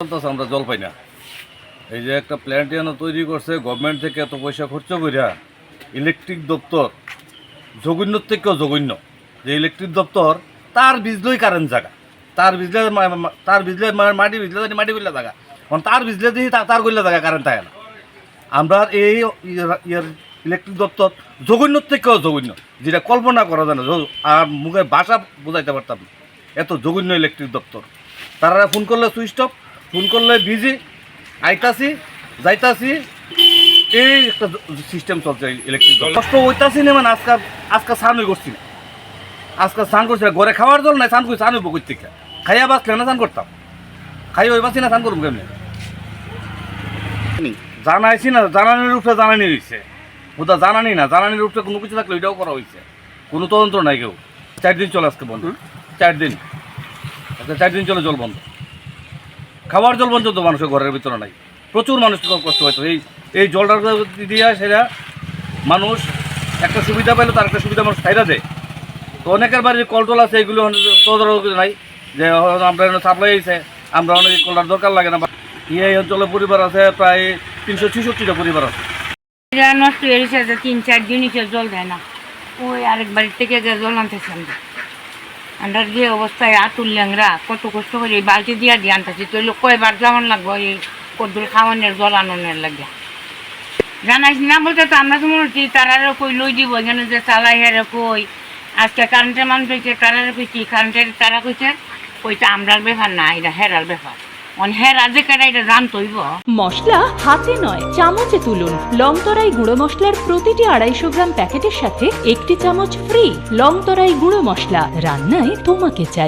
আমরা জল পাই না। এই যে একটা প্ল্যান্ট তৈরি করছে গভর্নমেন্ট থেকে এত পয়সা খরচ করিয়া, ইলেকট্রিক দপ্তর জঘন্যর থেকেও জঘন্য। যে ইলেকট্রিক দপ্তর তার বিজলই কারেন্ট জায়গা, তার বিজলে মাটি বিজলে মাটি করলে জায়গা, কারণ তার বিজলে দিয়ে তার করলে জায়গা কারেন্ট থাকে না। আমরা এই ইলেকট্রিক দপ্তর জঘন্যর থেকেও জঘন্য, যেটা কল্পনা করা যায় না, আর মুখের ভাষা বোঝাইতে পারতাম না, এত জঘন্য ইলেকট্রিক দপ্তর। তারা ফোন করলে সুইচ অফ, ফোন করলে বিজি, আইতাছি যাইতাছি, এই একটা সিস্টেম চলছে ইলেকট্রিক দপ্তর। কষ্ট হইতাছি না, মানে আজকে স্নান করছি না, আজকে স্নান করছি না, ঘরে খাওয়ার জল নাই, স্নান করছি, স্নান হইব কই থেকে? খাইয়া বাঁচলে না স্নান করতাম, খাই ওই বাঁচি না স্নান করবো কেমনি? জানাইছি না, জানানির উপরে জানানি হয়েছে, ওটা জানানি না, জানানির উপরে কোনো কিছু থাকলে ওইটাও করা হয়েছে, কোনো তদন্ত নাই। কেউ 4 দিন চলে আজকে বন্ধ, 4 দিন, আজকে 4 দিন চলে জল বন্ধ, খাওয়ার জল বন্ধ তো মানুষের ঘরের ভিতরে নাই। প্রচুর মানুষ কষ্ট হয়তো এই জলটা দিয়া, সেটা মানুষ একটা সুবিধা পাইলে তার একটা সুবিধা মানুষ খাইরা দেয়। তো অনেকের বাড়ির কলটল আছে, এগুলো তদারক নাই, যে আমরা সাপ্লাই হয়েছে, আমরা অনেক কলটার দরকার লাগে না। এই অঞ্চলে পরিবার আছে প্রায় 366টা পরিবার আছে। নষ্ট হয়ে গেছে যে 3-4 দিন জল দেয় না, ওই আরেক বাড়ির থেকে যে জল আনতেছে আমরা যে অবস্থায় আতুল ল্যাংরা কত কষ্ট করে এই বালতি দিয়া দিয়ে আনতেছি, তো কয়বার যেমন লাগবো এই কদ্দুর খাওয়ানোর জল আননের লাগে। জানাইছি না বলতে তো আমরা তো মনে হচ্ছি তারারও কই লই দিব, এখানে যে চালাই হেরে কই আজকে কারেন্টের মানুষ হয়েছে, তারারে কইছি কারেন্টের, তারা কইছে আমরার ব্যাপার না, এটা হেরার ব্যাপার। মশলা হাতে নয় চামচে তুলুন। লংতরাই গুঁড়ো মশলার প্রতিটি 250 গ্রাম প্যাকেটের সাথে 1টি চামচ ফ্রি। লংতরাই গুঁড়ো মশলা, রান্নায় তোমাকে চাই।